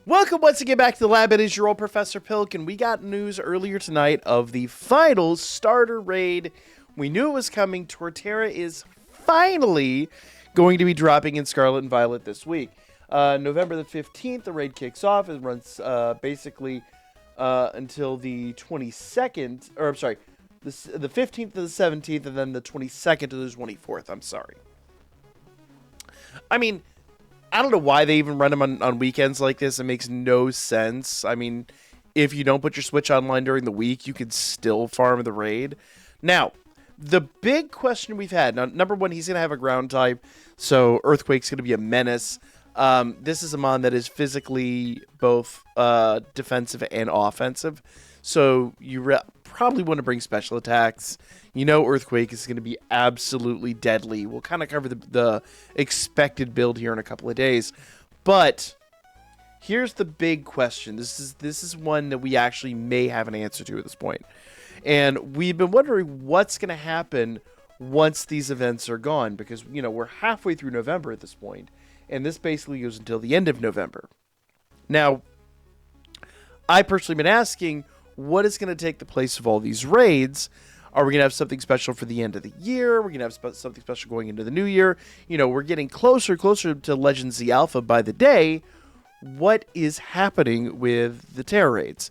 Welcome once again back to the lab. It is your old Professor Pilk, and we got news earlier tonight of the final starter raid. We knew it was coming. Torterra is finally going to be dropping in Scarlet and Violet this week. November the 15th, the raid kicks off. It runs basically until the 22nd, or I'm sorry, the 15th to the 17th, and then the 22nd to the 24th. I'm sorry. I mean, I don't know why they even run them on weekends like this. It makes no sense. I mean, if you don't put your Switch online during the week, you could still farm the raid. Now, the big question we've had, now, number one, he's going to have a ground type, so Earthquake's going to be a menace. This is a mon that is physically both defensive and offensive, so you probably want to bring special attacks. You know Earthquake is going to be absolutely deadly. We'll kind of cover the expected build here in a couple of days. But here's the big question. This is one that we actually may have an answer to at this point. And we've been wondering what's going to happen once these events are gone. Because, you know, we're halfway through November at this point, and this basically goes until the end of November. Now, I personally been asking, what is going to take the place of all these raids? Are we going to have something special for the end of the year? We're going to have something special going into the new year. You know, we're getting closer to Legends Z Alpha by the day. What is happening with the Terra raids?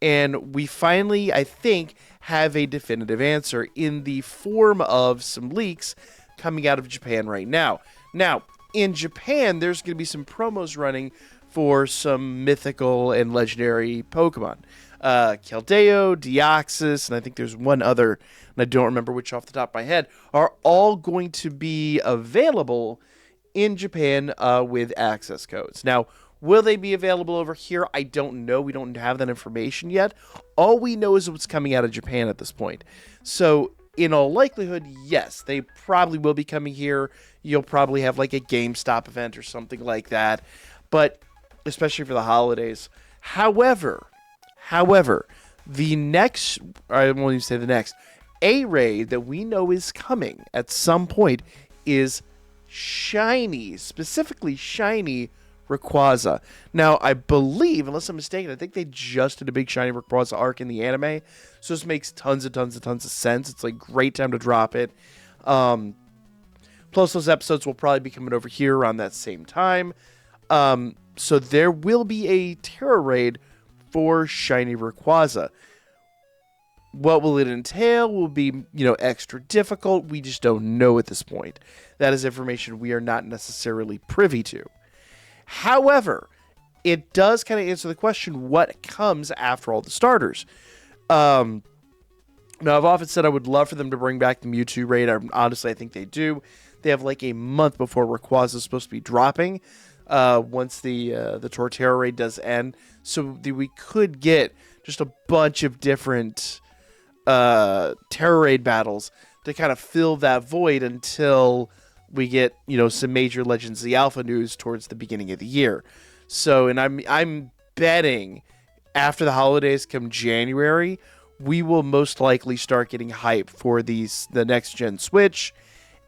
And we finally, I think, have a definitive answer in the form of some leaks coming out of Japan right now. Now, in Japan, there's going to be some promos running for some mythical and legendary Pokemon. Keldeo, Deoxys, and I think there's one other, and I don't remember which off the top of my head, are all going to be available in Japan with access codes. Now, will they be available over here? I don't know. We don't have that information yet. All we know is what's coming out of Japan at this point. So, in all likelihood, yes, they probably will be coming here. You'll probably have like a GameStop event or something like that, but especially for the holidays. However, the next, I won't even say the next, a raid that we know is coming at some point is shiny, specifically shiny Rayquaza. Now, I believe, unless I'm mistaken, I think they just did a big shiny Rayquaza arc in the anime, so this makes tons of sense. It's like great time to drop it. Plus, those episodes will probably be coming over here around that same time. So there will be a Terra raid for shiny Rayquaza. What will it entail? Will be, you know, extra difficult. We just don't know at this point. That is information we are not necessarily privy to. However, it does kind of answer the question, what comes after all the starters? Now, I've often said I would love for them to bring back the Mewtwo raid. Honestly, I think they do. They have like a month before Rayquaza is supposed to be dropping. Once the Torterra raid does end, so we could get just a bunch of different Terra raid battles to kind of fill that void until we get, you know, some major Legends Z Alpha news towards the beginning of the year. So, and I'm betting after the holidays come January, we will most likely start getting hype for the next gen Switch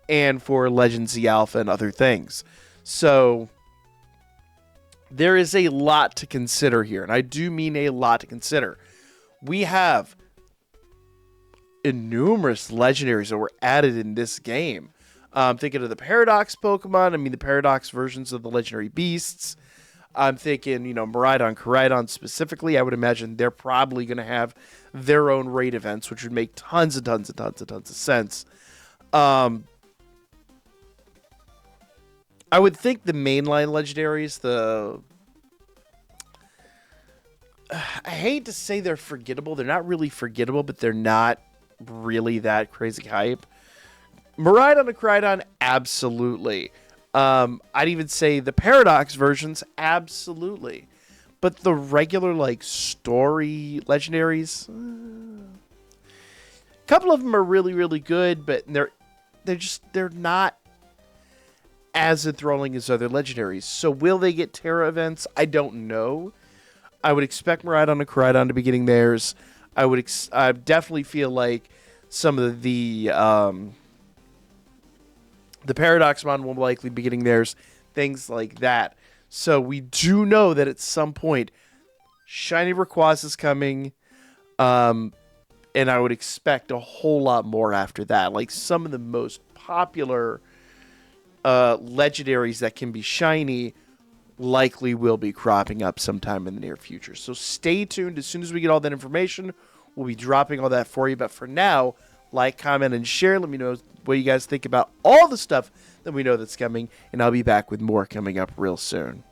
and for Legends Z Alpha and other things. So there is a lot to consider here, and I do mean a lot to consider. We have numerous legendaries that were added in this game. I'm thinking of the Paradox Pokemon. I mean, the Paradox versions of the legendary beasts. I'm thinking, you know, Miraidon, Koraidon specifically. I would imagine they're probably going to have their own raid events, which would make tons of sense. I would think the mainline legendaries, I hate to say they're forgettable. They're not really forgettable, but they're not really that crazy hype. Miraidon and Koraidon, absolutely. I'd even say the Paradox versions, absolutely. But the regular, like, story legendaries, a couple of them are really, really good, but they're not as enthralling as other legendaries. So will they get Terra events? I don't know. I would expect Miraidon and Koraidon to be getting theirs. I definitely feel like some of the Paradox Mon will likely be getting theirs. Things like that. So we do know that at some point, shiny Rayquaza is coming. And I would expect a whole lot more after that. Like some of the most popular legendaries that can be shiny likely will be cropping up sometime in the near future. So stay tuned. As soon as we get all that information, we'll be dropping all that for you. But for now, like, comment, and share. Let me know what you guys think about all the stuff that we know that's coming. And I'll be back with more coming up real soon.